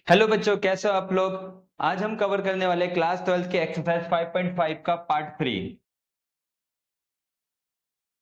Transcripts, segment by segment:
Hello बच्चों, कैसे हो आप लोग। आज हम कवर करने वाले क्लास 12 के एक्सरसाइज 5.5 का पार्ट 3।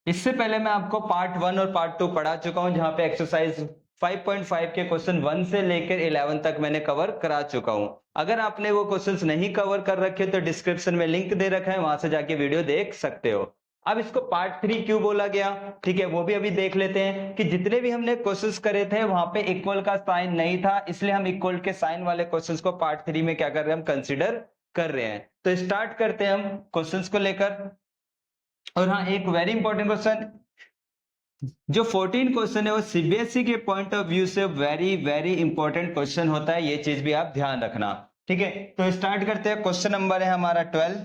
इससे पहले मैं आपको पार्ट 1 और पार्ट 2 पढ़ा चुका हूं, जहां पे एक्सरसाइज 5.5 के क्वेश्चन 1 से लेकर 11 तक मैंने कवर करा चुका हूं। अगर आपने वो क्वेश्चंस नहीं कवर कर रखे तो डिस्क्रिप्शन में लिंक दे रखा है, वहां से जाके वीडियो देख सकते हो। अब इसको पार्ट 3 क्यों बोला गया, ठीक है, वो भी अभी देख लेते हैं कि जितने भी हमने क्वेश्चंस करे थे वहां पे इक्वल का साइन नहीं था, इसलिए हम इक्वल के साइन वाले क्वेश्चंस को पार्ट 3 में क्या कर रहे हैं, हम कंसीडर कर रहे हैं। तो स्टार्ट करते हैं हम क्वेश्चंस को लेकर। और हाँ, एक वेरी इंपॉर्टेंट क्वेश्चन, जो 14 क्वेश्चन है वो सीबीएसई के पॉइंट ऑफ व्यू से वेरी वेरी इंपॉर्टेंट क्वेश्चन होता है, ये चीज भी आप ध्यान रखना। ठीक है, तो स्टार्ट करते हैं। क्वेश्चन नंबर है हमारा 12।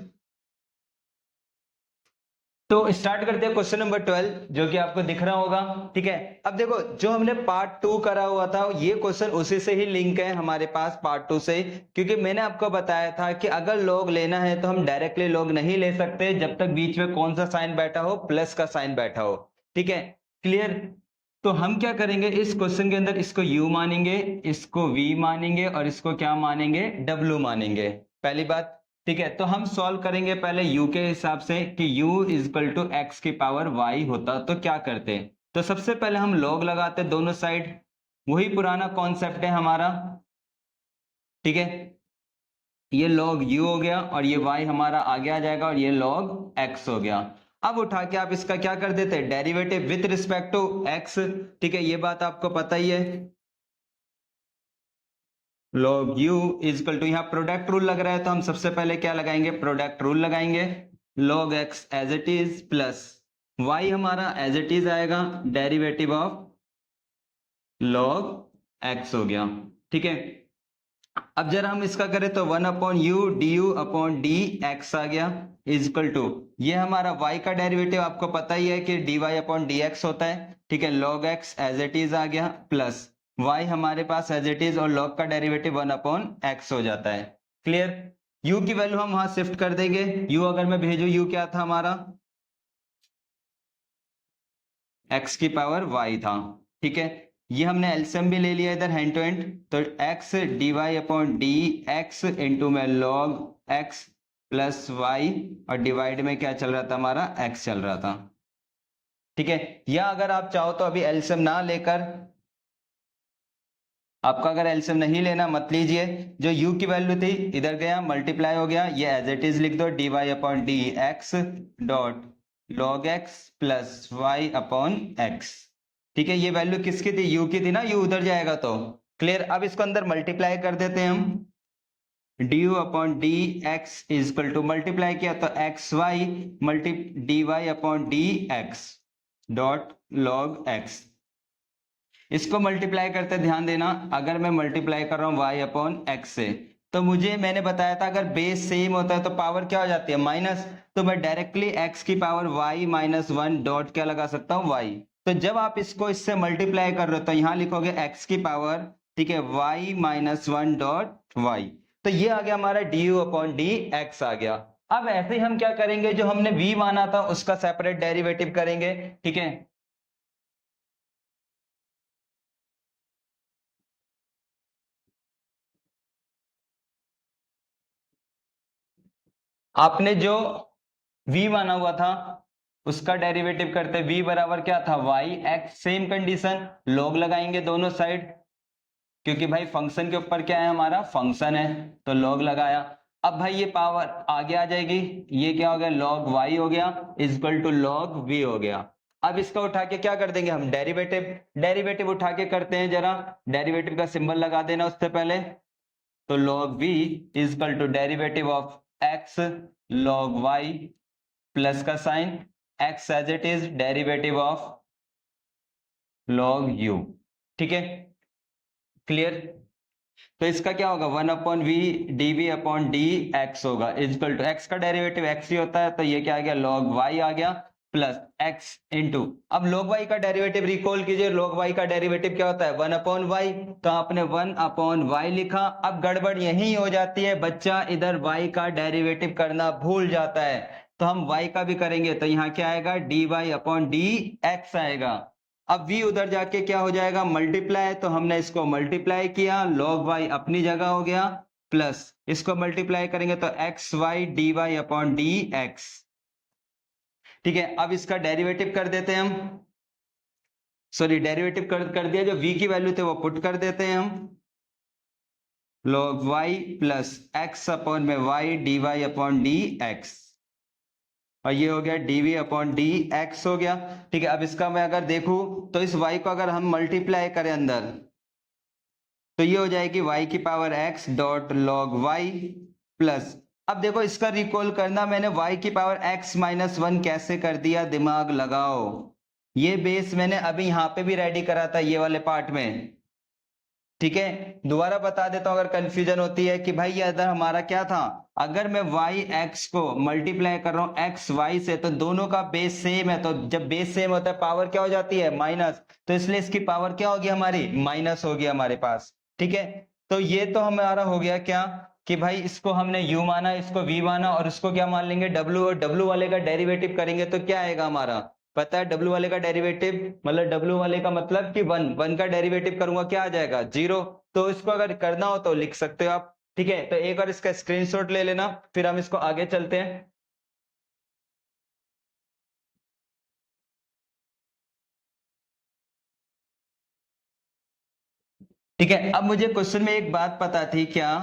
तो स्टार्ट करते हैं क्वेश्चन नंबर 12, जो कि आपको दिख रहा होगा। ठीक है, अब देखो, जो हमने पार्ट 2 करा हुआ था ये क्वेश्चन उसी से ही लिंक है हमारे पास, पार्ट 2 से। क्योंकि मैंने आपको बताया था कि अगर लॉग लेना है तो हम डायरेक्टली लॉग नहीं ले सकते जब तक बीच में कौन सा साइन बैठा हो, प्लस का साइन बैठा हो। ठीक है, क्लियर। तो हम क्या करेंगे इस क्वेश्चन के अंदर, इसको u मानेंगे, इसको v मानेंगे और इसको क्या मानेंगे, w मानेंगे, पहली बात। ठीक है, तो हम सॉल्व करेंगे पहले u के हिसाब से कि u इजकल टू एक्स की पावर y होता तो क्या करते। तो सबसे पहले हम log लगाते दोनों साइड, वही पुराना कॉन्सेप्ट है हमारा। ठीक है, ये log u हो गया और ये y हमारा आगे आ जाएगा और ये log x हो गया। अब उठा के आप इसका क्या कर देते हैं, derivative with respect to x। ठीक है, ये बात आपको पता ही है। log u इजकल टू, यहाँ प्रोडक्ट रूल लग रहा है तो हम सबसे पहले क्या लगाएंगे, प्रोडक्ट रूल लगाएंगे। log x as it is plus y हमारा एज इट इज आएगा, डेरिवेटिव ऑफ log x हो गया। ठीक है, अब जरा हम इसका करें तो 1 upon u d you upon D x आ गया, इजकल टू ये हमारा y का डेरिवेटिव आपको पता ही है कि dy अपॉन डी एक्स होता है। ठीक है, log x as it is आ गया प्लस y हमारे पास एज इट इज और log का डेरिवेटिव 1 अपॉन x हो जाता है। क्लियर। u की वैल्यू हम वहां शिफ्ट कर देंगे, u अगर मैं भेजू, u क्या था हमारा, x की पावर y था। ठीक है, ये हमने एलसीएम भी ले लिया इधर हैंड टू हैंड, तो x D Y upon D X into में log x प्लस वाई, और डिवाइड में क्या चल रहा था हमारा, x चल रहा था। ठीक है, या अगर आप चाहो तो अभी एलसीएम ना लेकर, आपका अगर एलसीएम नहीं लेना मत लीजिए, जो u की वैल्यू थी इधर गया मल्टीप्लाई हो गया, ये एज इट इज लिख दो, D Y upon D X dot log x plus Y upon X. ठीक है, ये वैल्यू किसकी थी, u की थी ना, u उधर जाएगा तो क्लियर। अब इसको अंदर मल्टीप्लाई कर देते हैं हम, D you upon D x is equal to, multiply किया तो X Y multi D Y upon D X dot log X. इसको मल्टीप्लाई करते ध्यान देना, अगर मैं मल्टीप्लाई कर रहा हूं y अपॉन एक्स से, तो मुझे मैंने बताया था अगर बेस सेम होता है तो पावर क्या हो जाती है, माइनस। तो मैं डायरेक्टली x की पावर y माइनस 1 डॉट क्या लगा सकता हूं, y। तो जब आप इसको इससे मल्टीप्लाई कर रहे हो तो यहां लिखोगे x की पावर, ठीक है, y माइनस 1 डॉट y। तो ये आ गया हमारा d you upon D x आ गया। अब ऐसे ही हम क्या करेंगे, जो हमने v माना था उसका सेपरेट डेरिवेटिव करेंगे। ठीक है, आपने जो v माना हुआ था उसका डेरिवेटिव करते, v बराबर क्या था, y x, same condition, log लगाएंगे दोनों साइड, क्योंकि भाई फंक्शन के ऊपर क्या है हमारा, फंक्शन है, तो log लगाया। अब भाई ये पावर आगे आ जाएगी, ये क्या हो गया, log y हो गया इक्वल टू log v हो गया। अब इसका उठा के क्या कर देंगे हम, डेरिवेटिव, डेरिवेटिव उठा के करते हैं जरा, डेरिवेटिव का सिंबल लगा देना उससे पहले। तो log v equal to derivative of x log y plus का sign, x as it is derivative of log u। ठीक है, क्लियर। तो इसका क्या होगा, 1 upon V D V upon D x होगा इक्वल टू, एक्स का डेरिवेटिव एक्स ही होता है तो ये क्या आ गया, log y आ गया प्लस x इंटू, अब log y का डेरिवेटिव रिकॉल कीजिए, log y का डेरिवेटिव क्या होता है, 1 अपॉन y, तो आपने 1 अपॉन y लिखा। अब गड़बड़ यही हो जाती है, बच्चा इधर y का डेरिवेटिव करना भूल जाता है, तो हम y का भी करेंगे, तो यहाँ क्या आएगा, dy अपॉन डी एक्स आएगा। अब v उधर जाके क्या हो जाएगा, मल्टीप्लाई, तो हमने इसको मल्टीप्लाई किया, log y अपनी जगह हो गया, प्लस इसको मल्टीप्लाई करेंगे तो X Y D Y upon D X. ठीक है, अब इसका डेरिवेटिव कर देते हैं हम, सॉरी डेरिवेटिव कर दिया, जो v की वैल्यू थे वो पुट कर देते हैं हम, log y plus x upon में y d Y upon D x, और ये हो गया dv अपॉन डी एक्स हो गया। ठीक है, अब इसका मैं अगर देखूं तो इस y को अगर हम मल्टीप्लाई करें अंदर तो ये हो जाएगी y की power x dot log y plus, अब देखो इसका रिकॉल करना, मैंने y की पावर x माइनस 1 कैसे कर दिया, दिमाग लगाओ। ये बेस मैंने अभी यहां पे भी रेडी करा था ये वाले पार्ट में। ठीक है, दोबारा बता देता हूं अगर कंफ्यूजन होती है कि भाई ये इधर हमारा क्या था, अगर मैं y x को मल्टीप्लाई कर रहा हूं x y से तो दोनों का बेस सेम है, तो जब बेस सेम होता है पावर क्या हो जाती है, माइनस, तो इसलिए इसकी पावर क्या होगी हमारी, माइनस होगी हमारे पास। ठीक है, तो ये तो हमारा हो गया क्या कि भाई इसको हमने u माना, इसको v माना, और इसको क्या मान लेंगे w, और w वाले का डेरिवेटिव करेंगे तो क्या आएगा हमारा, पता है w वाले का डेरिवेटिव, मतलब w वाले का मतलब कि 1 का डेरिवेटिव करूंगा क्या आ जाएगा, 0। तो इसको अगर करना हो तो लिख सकते हो आप। ठीक है, तो एक बार इसका स्क्रीनशॉट ले लेना, फिर हम इसको आगे चलते हैं। ठीक है, अब मुझे क्वेश्चन में एक बात पता थी क्या,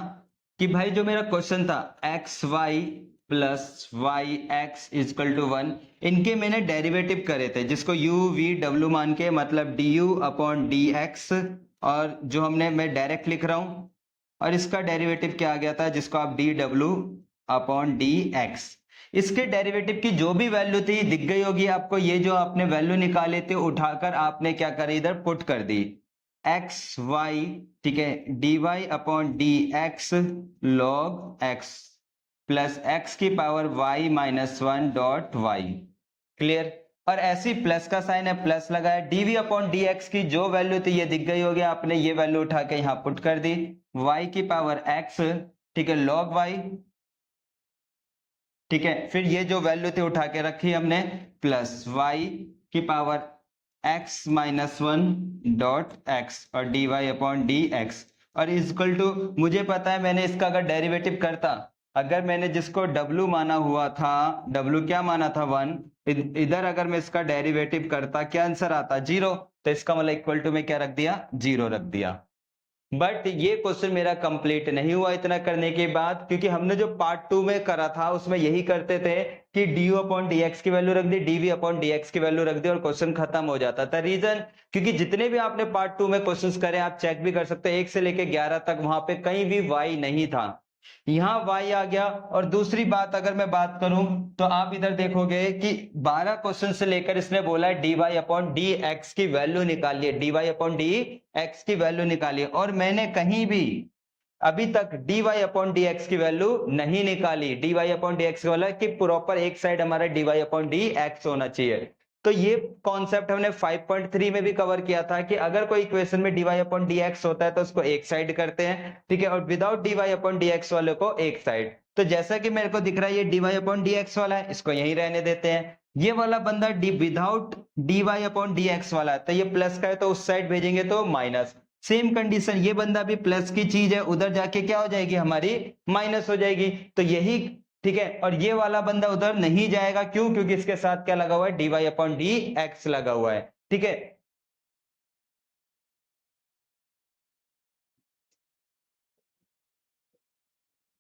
कि भाई जो मेरा क्वेश्चन था x y plus y x is equal to 1, इनके मैंने डेरिवेटिव करे थे, जिसको u v w मान के, मतलब du अपॉन डी एक्स, और जो हमने, मैं डायरेक्ट लिख रहा हूं, और इसका डेरिवेटिव क्या आ गया था, जिसको आप D W upon D x, इसके डेरिवेटिव की जो भी वैल्यू थी दिख गई होगी आपको, ये जो आपने वैल्यू निकाले थे उठाकर आपने क्या करे, इधर पुट कर दी, एक्स वाई, ठीक है, d Y upon D x log x plus x की power y minus 1 dot y. Clear, और ऐसी प्लस का साइन है, प्लस लगाया, डीवी अपॉन डी एक्स की जो वैल्यू थी ये दिख गई होगी, आपने ये वैल्यू उठा के यहां पुट कर दी, वाई की पावर एक्स, ठीक है, लॉग वाई, ठीक है, फिर ये जो वैल्यू थी उठा के रखी हमने, प्लस वाई की power x minus 1 dot x, और d Y upon D x, और इजक्वल टू, मुझे पता है मैंने इसका अगर डेरिवेटिव करता, अगर मैंने जिसको w माना हुआ था, w क्या माना था 1, इधर अगर मैं इसका डेरिवेटिव करता क्या आंसर आता, 0, तो इसका मतलब इक्वल टू में क्या रख दिया, 0 रख दिया। बट ये क्वेश्चन मेरा कंप्लीट नहीं हुआ इतना करने के बाद, क्योंकि हमने जो पार्ट 2 में करा था उसमें यही करते थे कि du अपॉन dx की वैल्यू रख दी, dv अपॉन dx की वैल्यू रख दी, और क्वेश्चन खत्म हो जाता था। रीजन, क्योंकि जितने भी आपने पार्ट 2 में क्वेश्चंस करे, आप चेक भी कर सकते हैं, 1 से लेके 11 तक, वहां पे कहीं भी y नहीं था, यहाँ y आ गया। और दूसरी बात अगर मैं बात करूं तो आप इधर देखोगे कि 12 क्वेश्चन से लेकर इसने बोला है dy अपॉन डी एक्स की वैल्यू निकालिए, dy अपॉन डी एक्स की वैल्यू निकालिए, और मैंने कहीं भी अभी तक dy अपॉन डी एक्स की वैल्यू नहीं निकाली। dy अपॉन डी एक्स वाला कि प्रॉपर एक साइड हमारा dy अपॉन डी एक्स होना चाहिए। तो ये कॉन्सेप्ट हमने 5.3 में भी कवर किया था कि अगर कोई इक्वेशन में dy अपॉन डी एक्स होता है तो उसको एक साइड करते हैं, ठीक है, और without dy upon D x वाले को एक साइड। तो जैसा कि मेरे को दिख रहा है ये dy अपॉन डी एक्स वाला है, इसको यहीं रहने देते हैं। ये वाला बंदा without dy upon D x वाला है, तो ये प्लस का है तो उस साइड भेजेंगे तो माइनस। सेम कंडीशन, ये बंदा भी प्लस की चीज है, उधर जाके क्या हो जाएगी हमारी, माइनस हो जाएगी। तो यही, ठीक है, और ये वाला बंदा उधर नहीं जाएगा, क्यों, क्योंकि इसके साथ क्या लगा हुआ है, dy अपॉन डी एक्स लगा हुआ है। ठीक है,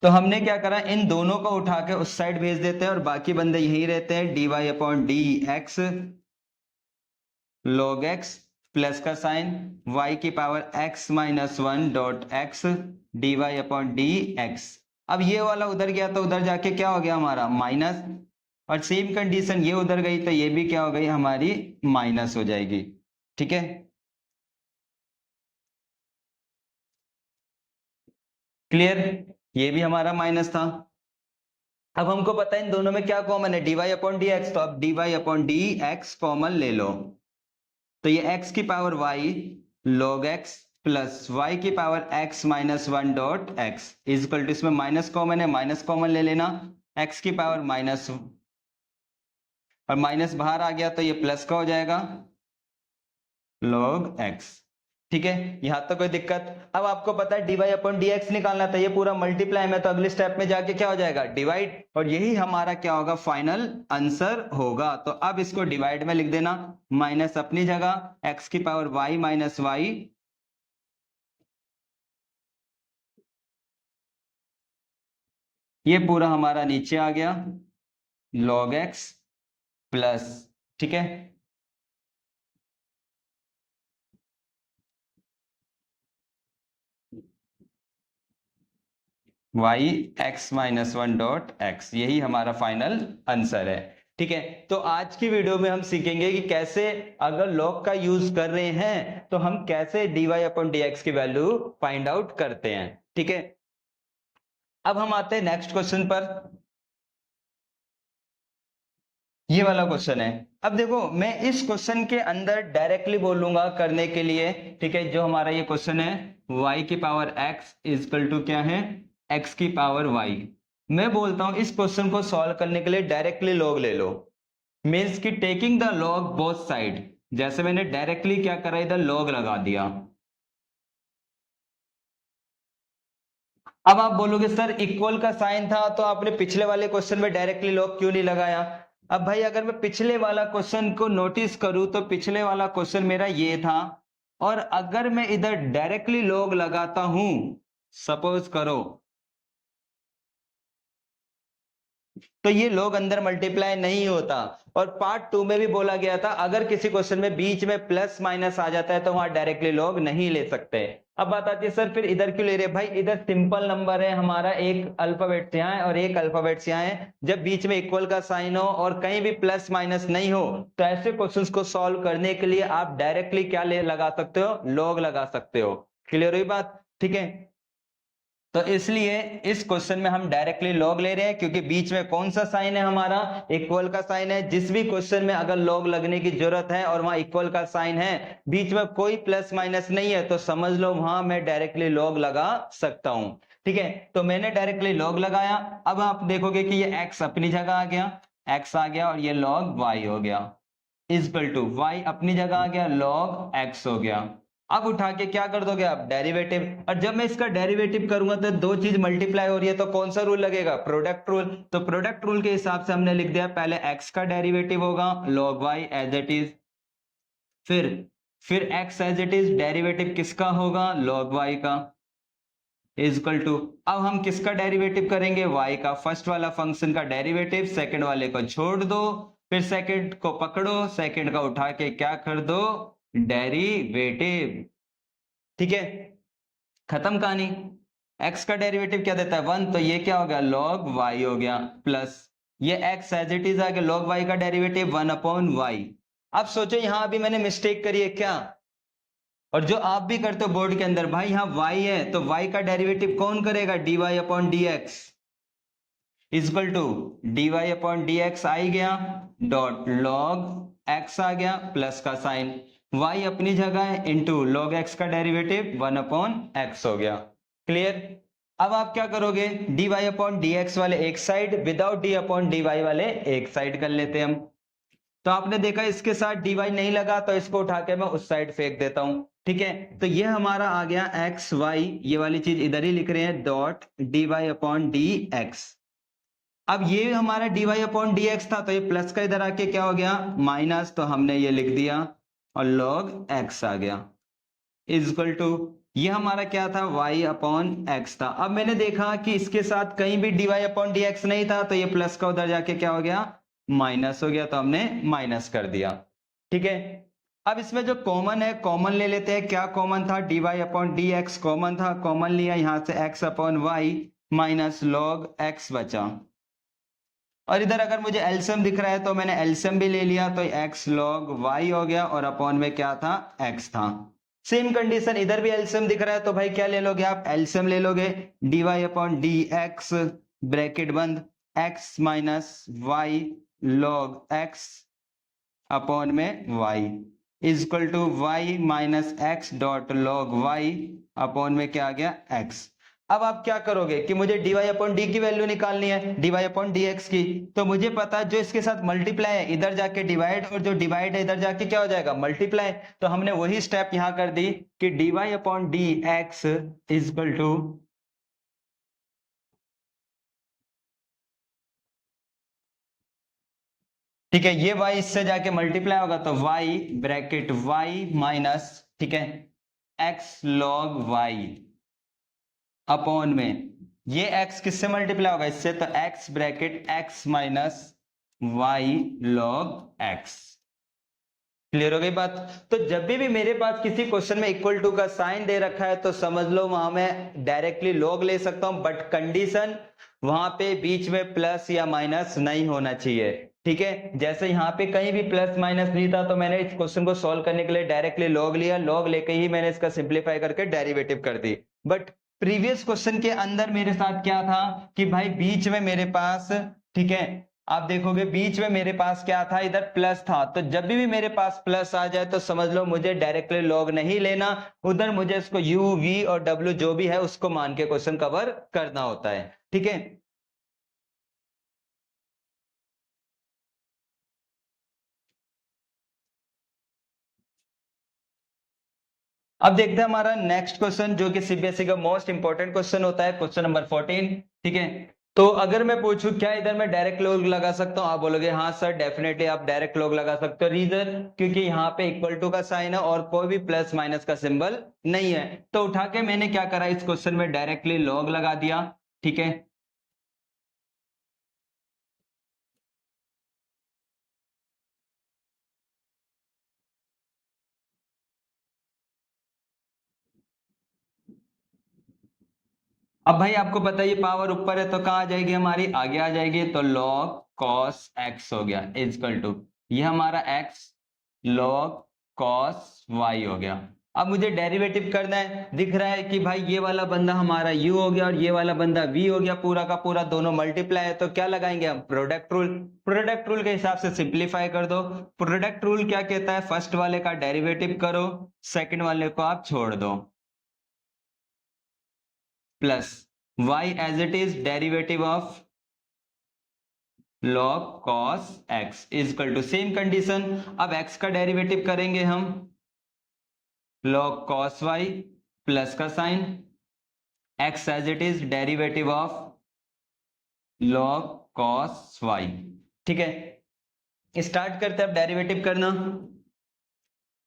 तो हमने क्या करा, इन दोनों को उठा के उस साइड भेज देते हैं और बाकी बंदे यहीं रहते हैं, dy upon D x log x plus का साइन y की power x minus 1 dot x d Y upon D x. अब ये वाला उधर गया तो उधर जाके क्या हो गया हमारा, माइनस, और सेम कंडीशन ये उधर गई तो ये भी क्या हो गई हमारी, माइनस हो जाएगी। ठीक है, क्लियर, ये भी हमारा माइनस था। अब हमको पता है इन दोनों में क्या कॉमन है, dy अपॉन डी एक्स, तो अब dy upon D x common ले लो, तो ये x की power y log x plus y की power x minus 1 dot x is equal to, इसमें माइनस कॉमन है, माइनस कॉमन ले लेना, x की पावर माइनस, और माइनस बाहर आ गया तो ये प्लस का हो जाएगा, log x। ठीक है, यहां तक कोई दिक्कत? अब आपको पता है dy अपॉन dx निकालना था, ये पूरा मल्टीप्लाई में, तो अगले स्टेप में जाके क्या हो जाएगा, डिवाइड, और यही हमारा क्या होगा, फाइनल आंसर होगा। तो अब इसको डिवाइड में लिख देना, माइनस अपनी जगह x की पावर y माइनस वाई, ये पूरा हमारा नीचे आ गया log x प्लस, ठीक है, y x minus one dot x, यही हमारा फाइनल आंसर है। ठीक है, तो आज की वीडियो में हम सीखेंगे कि कैसे अगर लॉग का यूज कर रहे हैं तो हम कैसे dy अपॉन dx की वैल्यू फाइंड आउट करते हैं। ठीक है, अब हम आते हैं नेक्स्ट क्वेश्चन पर। ये वाला क्वेश्चन है, अब देखो मैं इस क्वेश्चन के अंदर डायरेक्टली बोलूंगा करने के लिए। ठीक है, जो हमारा ये क्वेश्चन है, y की पावर x इजकल टू क्या है, x की पावर y। मैं बोलता हूं इस क्वेश्चन को सॉल्व करने के लिए डायरेक्टली लॉग ले लो, मीन्स की taking the log both side. जैसे मैंने डायरेक्टली क्या करा, इधर लॉग लगा दिया। अब आप बोलोगे सर इक्वल का साइन था तो आपने पिछले वाले क्वेश्चन में डायरेक्टली लॉग क्यों नहीं लगाया? अब भाई अगर मैं पिछले वाला क्वेश्चन को नोटिस करूं तो पिछले वाला क्वेश्चन मेरा ये था, और अगर मैं इधर डायरेक्टली लॉग लगाता हूं, सपोज करो, तो ये लॉग अंदर मल्टीप्लाई नहीं होता। और पार्ट 2 में भी बोला गया था अगर किसी क्वेश्चन में बीच में प्लस माइनस आ जाता है तो वहां डायरेक्टली लॉग नहीं ले सकते। अब बात आती है सर फिर इधर क्यों ले रहे हैं? भाई इधर सिंपल नंबर है हमारा, एक अल्फाबेट से यहाँ है और एक अल्फाबेट से यहाँ है, जब बीच में इक्वल का साइन हो और कहीं भी प्लस माइनस नहीं हो तो ऐसे क्वेश्चंस को सॉल्व करने के लिए आप डायरेक्टली क्या ले लगा सकते हो, लॉग लगा सकते हो। क्लियर हुई बात? ठीक है, तो इसलिए इस क्वेश्चन में हम डायरेक्टली लॉग ले रहे हैं क्योंकि बीच में कौन सा साइन है हमारा, इक्वल का साइन है। जिस भी क्वेश्चन में अगर लॉग लगने की जरूरत है और वहां इक्वल का साइन है, बीच में कोई प्लस माइनस नहीं है, तो समझ लो वहां मैं डायरेक्टली लॉग लगा सकता हूं। ठीक है, तो मैंने डायरेक्टली लॉग लगाया। अब आप देखोगे कि ये x अपनी जगह आ गया, x आ गया, और ये लॉग y हो गया, इजकल टू y अपनी जगह आ गया, लॉग x हो गया। अब उठा के क्या कर दोगे आप, डेरिवेटिव। और जब मैं इसका डेरिवेटिव करूंगा तो दो चीज मल्टीप्लाई हो रही है, तो कौन सा रूल लगेगा, प्रोडक्ट रूल। तो प्रोडक्ट रूल के हिसाब से हमने लिख दिया, पहले x का डेरिवेटिव होगा log y as it is, फिर x as it is, derivative किसका होगा, log y का, इजकल टू, अब हम किसका डेरिवेटिव करेंगे, y का, फर्स्ट वाला फंक्शन का डेरिवेटिव, सेकंड वाले को छोड़ दो, फिर सेकंड को पकड़ो, सेकंड का उठा के क्या कर दो, डेरिवेटिव। ठीक है, खत्म कहानी। x का डेरिवेटिव क्या देता है, 1, तो ये क्या हो गया, log y हो गया, प्लस ये x एज इट इज आ गया, log y का डेरिवेटिव 1 अपॉन y। अब सोचो यहां भी मैंने मिस्टेक करी है क्या, और जो आप भी करते हो बोर्ड के अंदर, भाई यहाँ y है तो y का डेरिवेटिव कौन करेगा, dy upon dx is equal to dy upon dx आ ही गया, डॉट log x आ गया, प्लस का साइन, y अपनी जगह है, इंटू log x का डेरिवेटिव 1 अपॉन x हो गया। क्लियर? अब आप क्या करोगे, dy अपॉन dx वाले एक side, without d upon dy वाले एक साइड कर लेते हैं हम। तो आपने देखा इसके साथ dy नहीं लगा तो इसको उठा के मैं उस साइड फेंक देता हूं। ठीक है, तो ये हमारा आ गया एक्स वाई, ये वाली चीज इधर ही लिख रहे हैं, डॉट dy अपॉन dx। अब ये हमारा dy अपॉन dx था, तो ये प्लस का इधर आके क्या हो गया, माइनस, तो हमने ये लिख दिया, और log x आ गया, इजक्वल टू, ये हमारा क्या था, y अपॉन x था। अब मैंने देखा कि इसके साथ कहीं भी dy अपॉन dx नहीं था, तो ये प्लस का उधर जाके क्या हो गया, माइनस हो गया, तो हमने माइनस कर दिया। ठीक है, अब इसमें जो कॉमन है कॉमन ले लेते हैं। क्या कॉमन था, dy अपॉन dx कॉमन था, कॉमन लिया, यहां से x upon y minus log x बचा, और इधर अगर मुझे एलसीएम दिख रहा है तो मैंने एलसीएम भी ले लिया, तो x log y हो गया, और अपॉन में क्या था, x था। सेम कंडीशन इधर भी एलसीएम दिख रहा है, तो भाई क्या ले लोगे आप, एलसीएम ले लोगे, dy अपॉन dx ब्रैकेट बंद, x minus y log x upon में y is equal to y minus x dot log y upon में क्या आ गया, x। अब आप क्या करोगे कि मुझे dy अपॉन डी की वैल्यू निकालनी है, dy अपॉन डी एक्स की। तो मुझे पता है जो इसके साथ मल्टीप्लाई है इधर जाके डिवाइड, और जो डिवाइड है इधर जाके क्या हो जाएगा, मल्टीप्लाई। तो हमने वही स्टेप यहां कर दी कि dy upon D x is equal to, ठीक है, ये y इससे जाके मल्टीप्लाई होगा तो y ब्रैकेट y माइनस, ठीक है, x log y अपॉन में ये x किससे मल्टीप्लाई होगा, इससे, तो x bracket x minus y log x। Clear हो गई बात। तो जब भी मेरे पास किसी क्वेश्चन में इक्वल टू का साइन दे रखा है तो समझ लो वहां मैं डायरेक्टली लॉग ले सकता हूं, बट कंडीशन वहां पे बीच में प्लस या माइनस नहीं होना चाहिए। ठीक है, जैसे यहाँ पे कहीं भी प्लस माइनस नहीं था तो मैंने इस क्वेश्चन को सॉल्व करने के लिए डायरेक्टली लॉग लिया, लॉग लेके ही मैंने इसका सिंप्लीफाई करके डेरिवेटिव कर दी। बट प्रीवियस क्वेश्चन के अंदर मेरे साथ क्या था कि भाई बीच में मेरे पास, ठीक है, आप देखोगे बीच में मेरे पास क्या था, इधर प्लस था। तो जब भी मेरे पास प्लस आ जाए तो समझ लो मुझे डायरेक्टली लॉग नहीं लेना, उधर मुझे इसको u v और w जो भी है उसको मान के क्वेश्चन कवर करना होता है। ठीक है, अब देखते हैं हमारा नेक्स्ट क्वेश्चन जो कि सीबीएसई का मोस्ट इंपॉर्टेंट क्वेश्चन होता है, क्वेश्चन नंबर 14। ठीक है, तो अगर मैं पूछूं क्या इधर मैं डायरेक्ट लॉग लगा सकता हूं, आप बोलोगे हाँ सर डेफिनेटली आप डायरेक्ट लॉग लगा सकते हो। रीजन, क्योंकि यहाँ पे इक्वल टू का साइन है और कोई भी प्लस माइनस का सिंबल नहीं है। तो उठा के मैंने क्या करा, इस क्वेश्चन में डायरेक्टली लॉग लगा दिया। ठीक है, अब भाई आपको पता है ये पावर ऊपर है तो कहाँ आ जाएगी, हमारी आगे आ जाएगी। तो log cos x हो गया इज इक्वल टू, ये हमारा x log cos y हो गया। अब मुझे डेरिवेटिव करना है, दिख रहा है कि भाई ये वाला बंदा हमारा u हो गया और ये वाला बंदा v हो गया, पूरा का पूरा दोनों मल्टीप्लाई है। तो क्या लगाएंगे हम, प्रोडक्ट रूल। प्रोडक्ट रूल के हिसाब से सिंप्लीफाई कर दो। प्रोडक्ट रूल क्या कहता है, फर्स्ट वाले का डेरिवेटिव करो, सेकंड वाले को आप छोड़ दो, plus y as it is derivative of log cos x is equal to, same condition, अब x का डेरिवेटिव करेंगे हम, log cos y प्लस का sign, x as it is derivative of log cos y। ठीक है, start करते हैं अब डेरिवेटिव करना।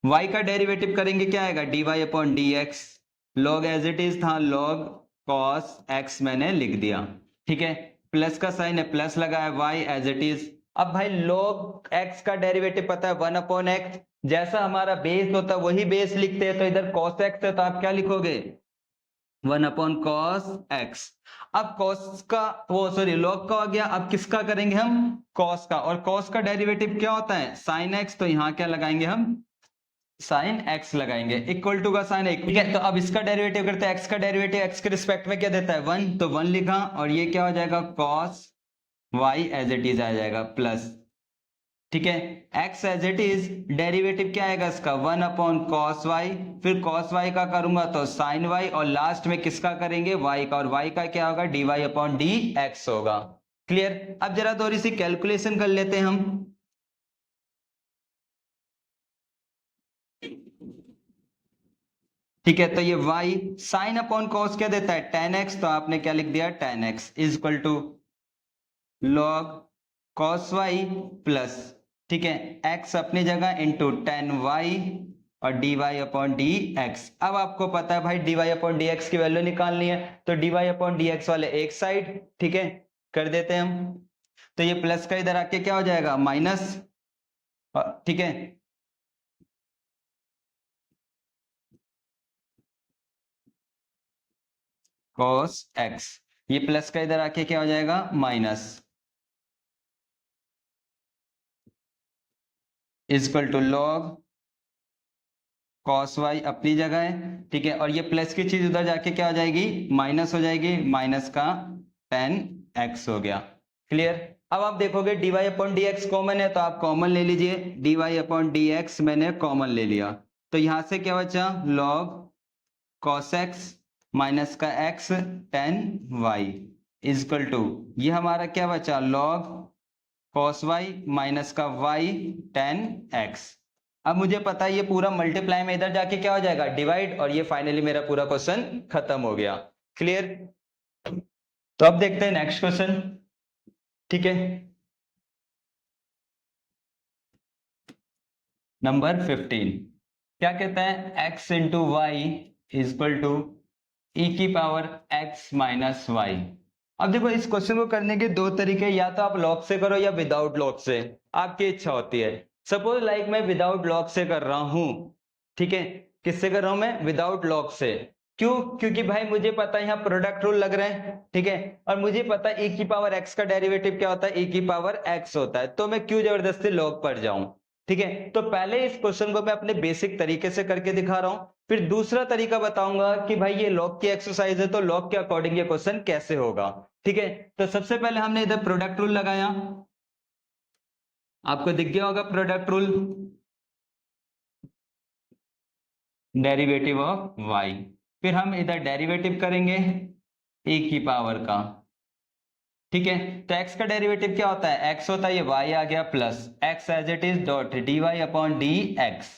y का डेरिवेटिव करेंगे क्या आएगा, dy upon D x, log as it is था log cos x मैंने लिख दिया। ठीक है, प्लस का साइन है, प्लस लगा है, y एज इट इज। अब भाई log x का डेरिवेटिव पता है 1 अपॉन x, जैसा हमारा बेस होता है वही बेस लिखते हैं। तो इधर cos x है तो आप क्या लिखोगे, 1 अपॉन cos x। अब cos का वो सॉरी log का हो गया, अब किसका करेंगे हम, cos का, और cos का डेरिवेटिव क्या होता है, sin x। तो यहाँ क्या लगाएंगे हम, साइन x लगाएंगे, इक्वल टू का साइन एक। ठीक है, तो अब इसका डेरिवेटिव करते हैं, x का डेरिवेटिव x के रिस्पेक्ट में क्या देता है, 1, तो 1 लिखा, और ये क्या हो जाएगा, cos y as it is आ जाएगा, प्लस। ठीक है, x as it is derivative क्या आएगा इसका, 1 अपॉन cos y, फिर cos y का करूंगा तो sin y, और लास्ट में किसका करेंगे, y का, और y का क्या होगा, dy अपॉन डी एक्स होगा। क्लियर। अब जरा थोड़ी सी कैलकुलेशन कर लेते हैं हम। ठीक है, तो ये y साइन अपॉन कॉस क्या देता है, tan x, तो आपने क्या लिख दिया, tan x is equal to log cos y plus, ठीक है, x अपनी जगह इंटू tan y और dy अपॉन डी एक्स। अब आपको पता है भाई dy अपॉन डी एक्स की वैल्यू निकालनी है, तो dy अपॉन डी एक्स वाले एक साइड, ठीक है, कर देते हैं हम। तो ये प्लस का इधर आके क्या हो जाएगा, माइनस, ठीक है, cos x, ये प्लस का इधर आके क्या हो जाएगा, minus, is equal to log cos y अपनी जगह है। ठीक है, और ये प्लस की चीज उधर जाके क्या हो जाएगी, माइनस हो जाएगी, माइनस का tan x हो गया। क्लियर। अब आप देखोगे dy upon D x common है तो आप कॉमन ले लीजिए, dy अपॉन डी एक्स मैंने कॉमन ले लिया, तो यहां से क्या बचा, log cos x माइनस का x tan y is equal to ये हमारा क्या बचा log cos y माइनस का y tan x। अब मुझे पता है ये पूरा मल्टीप्लाई में इधर जाके क्या हो जाएगा डिवाइड, और ये फाइनली मेरा पूरा क्वेश्चन खत्म हो गया। क्लियर? तो अब देखते हैं नेक्स्ट क्वेश्चन। ठीक है, नंबर 15 क्या कहता है x into y equal to e की पावर x माइनस वाई। अब देखो इस क्वेश्चन को करने के दो तरीके, या तो आप लॉग से करो या विदाउट लॉग से, आपकी इच्छा होती है। सपोज लाइक मैं विदाउट लॉग से कर रहा हूं, ठीक है। किससे कर रहा हूं मैं? विदाउट लॉग से। क्यों? क्योंकि भाई मुझे पता है यहाँ प्रोडक्ट रूल लग रहा है, ठीक है, और मुझे पता है e की पावर x का डेरिवेटिव क्या होता है, e की पावर x होता है, तो मैं क्यों जबरदस्ती लॉग पर जाऊं। ठीक है, तो पहले इस क्वेश्चन को मैं अपने बेसिक तरीके से करके दिखा रहा हूं, फिर दूसरा तरीका बताऊंगा कि भाई ये लॉग की एक्सरसाइज है तो लॉग के अकॉर्डिंग ये क्वेश्चन कैसे होगा। ठीक है, तो सबसे पहले हमने इधर प्रोडक्ट रूल लगाया, आपको दिख गया होगा product rule, derivative of y। फिर हम इधर डेरिवेटिव करेंगे e की पावर का। ठीक है, तो x का डेरिवेटिव क्या होता है? x होता है, ये y आ गया plus x as it is dot dy upon D x.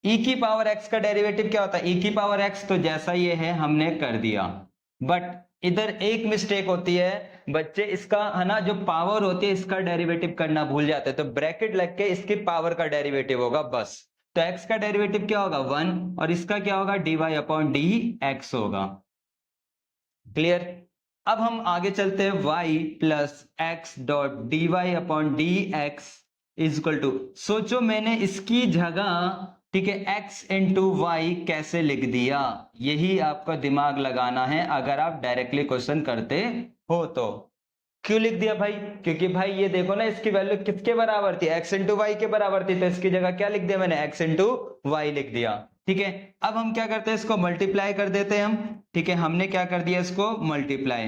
e की पावर x का डेरिवेटिव क्या होता है? e की पावर x, तो जैसा ये है हमने कर दिया, बट इधर एक मिस्टेक होती है बच्चे, इसका है ना जो पावर होती है इसका डेरिवेटिव करना भूल जाते हैं, तो ब्रैकेट लग के इसकी पावर का डेरिवेटिव होगा बस। तो x का डेरिवेटिव क्या होगा? 1, और इसका क्या होगा? dy अपॉन डी एक्स होगा। क्लियर? अब हम आगे चलते हैं, y plus x dot d Y upon D x is equal to, सोचो मैंने इसकी जगह, ठीक है, x इंटू वाई कैसे लिख दिया, यही आपका दिमाग लगाना है अगर आप डायरेक्टली क्वेश्चन करते हो तो। क्यों लिख दिया भाई? क्योंकि भाई ये देखो ना इसकी वैल्यू किसके बराबर थी? x इंटू वाई के बराबर थी, तो इसकी जगह क्या लिख दिया मैंने? x इंटू वाई लिख दिया। ठीक है, अब हम क्या करते हैं, इसको मल्टीप्लाई कर देते हैं हम। ठीक है, हमने क्या कर दिया, इसको मल्टीप्लाई।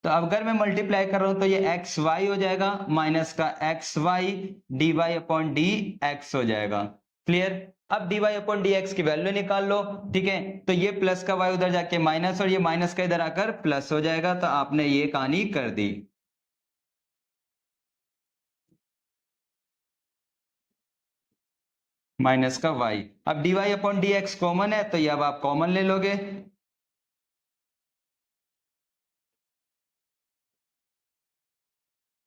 तो अगर मैं मल्टीप्लाई कर रहा हूं तो ये एक्स वाई हो जाएगा, माइनस का x Y D Y upon D x हो जाएगा। क्लियर? अब d Y upon D x की वैल्यू निकाल लो। ठीक है, तो ये प्लस का वाई उधर जाके माइनस, और ये माइनस का इधर आकर प्लस हो जाएगा, तो आपने ये कहानी कर दी। माइनस का वाई, अब d Y upon D x common है, तो ये अब आप कॉमन ले लोगे।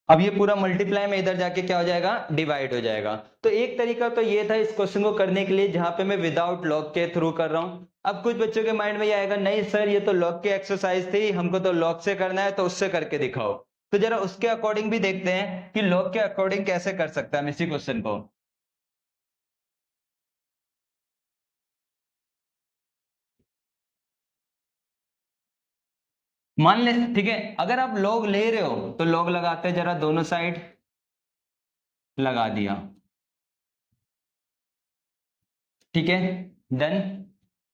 अब ये पूरा मल्टीप्लाई में इधर जाके क्या हो जाएगा? डिवाइड हो जाएगा। तो एक तरीका तो ये था इस क्वेश्चन को करने के लिए जहां पे मैं विदाउट लॉग के थ्रू कर रहा हूं। अब कुछ बच्चों के माइंड में ये आएगा, नहीं सर ये तो लॉग की एक्सरसाइज थी, हमको तो लॉग से करना है, तो उससे करके दिखाओ। तो जरा उसके अकॉर्डिंग भी देखते हैं कि लॉग के अकॉर्डिंग कैसे कर सकते हैं हम इसी क्वेश्चन को। मान ले, ठीक है, अगर आप लॉग ले रहे हो तो लॉग लगाते हैं, जरा दोनों साइड लगा दिया। ठीक है, डन।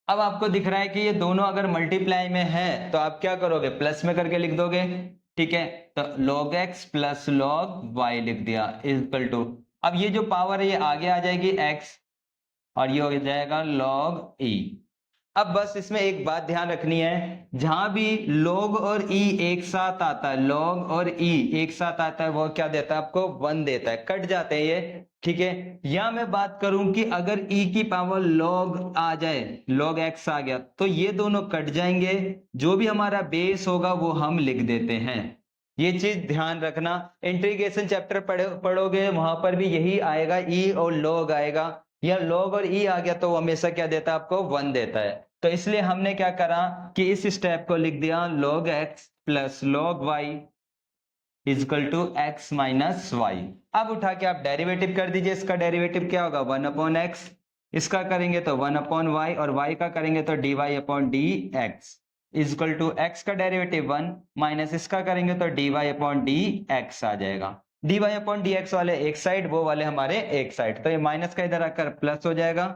अब आपको दिख रहा है कि ये दोनों अगर मल्टीप्लाई में है तो आप क्या करोगे? प्लस में करके लिख दोगे। ठीक है, तो log x plus log y लिख दिया इक्वल टू, अब ये जो पावर है ये आगे आ जाएगी x, और ये हो जाएगा log e। अब बस इसमें एक बात ध्यान रखनी है, जहां भी log और e एक साथ आता है, log और e एक साथ आता है, वो क्या देता है आपको? 1 देता है, कट जाते हैं ये। ठीक है, या मैं बात करूं कि अगर e की पावर log आ जाए, log x आ गया, तो ये दोनों कट जाएंगे, जो भी हमारा बेस होगा वो हम लिख देते हैं। ये चीज ध्यान रखना, इंटीग्रेशन चैप्टर पढ़ोगे वहां पर भी यही आएगा, e और log आएगा, या log और e आ गया तो वो हमेशा क्या देता है आपको? 1 देता है। तो इसलिए हमने क्या करा कि इस स्टेप को लिख दिया log x plus log y is equal to x minus y. अब उठा के आप डेरिवेटिव कर दीजिए, इसका डेरिवेटिव क्या होगा? 1 अपॉन एक्स, इसका करेंगे तो 1 अपॉन वाई, और y का करेंगे तो dy upon D x is equal to x का डेरिवेटिव 1 माइनस इसका करेंगे तो dy अपॉन डी एक्स आ जाएगा। dy अपॉन डी एक्स वाले एक साइड, वो वाले हमारे एक साइड, तो ये माइनस का इधर आकर प्लस हो जाएगा।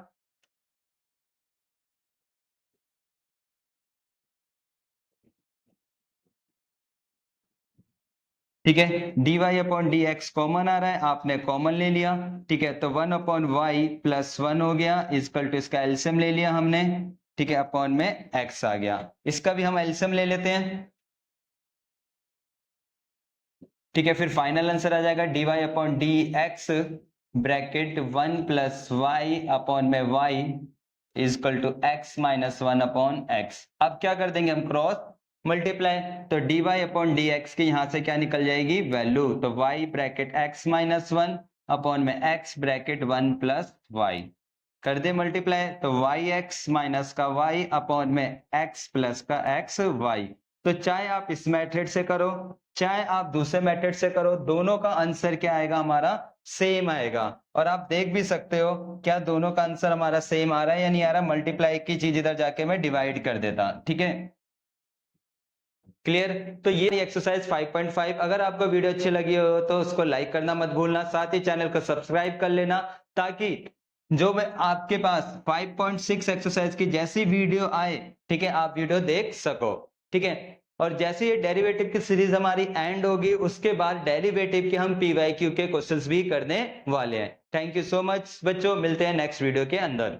ठीक है, dy upon D x common आ रहा है, आपने कॉमन ले लिया। ठीक है, तो 1 अपॉन वाई प्लस 1 हो गया इजकल टू, इसका एलसीएम ले लिया हमने, ठीक है, अपॉन में x आ गया। इसका भी हम एलसीएम ले लेते हैं। ठीक है, फिर फाइनल आंसर आ जाएगा dy upon D x bracket 1 plus Y upon में y is equal to x minus 1 upon x। अब क्या कर देंगे हम, क्रॉस मल्टीप्लाई, तो dy अपॉन डी एक्स की यहां से क्या निकल जाएगी वैल्यू, तो y bracket x minus 1 upon में x ब्रैकेट 1 प्लस वाई। कर दे मल्टीप्लाई, तो yx माइनस का y अपॉन में x प्लस का x y। तो चाहे आप इस मेथड से करो चाहे आप दूसरे मेथड से करो, दोनों का आंसर क्या आएगा हमारा सेम आएगा। और आप देख भी सकते हो क्या दोनों का आंसर हमारा सेम आ रहा है या नहीं आ रहा। मल्टीप्लाई की चीज इधर जाके मैं डिवाइड कर देता। ठीक है, क्लियर। तो ये एक्सरसाइज 5.5। अगर आपको वीडियो अच्छी लगी हो तो उसको लाइक करना मत भूलना, साथ ही चैनल को सब्सक्राइब कर लेना, ताकि जो मैं आपके पास 5.6 एक्सरसाइज की जैसी वीडियो आए, ठीक है, आप वीडियो देख सको। ठीक है, और जैसे ये डेरिवेटिव की सीरीज हमारी एंड होगी, उसके बाद डेरिवेटिव के हम पीवाईक्यू के क्वेश्चंस भी करने वाले हैं। थैंक यू सो मच बच्चों, मिलते हैं नेक्स्ट वीडियो के अंदर।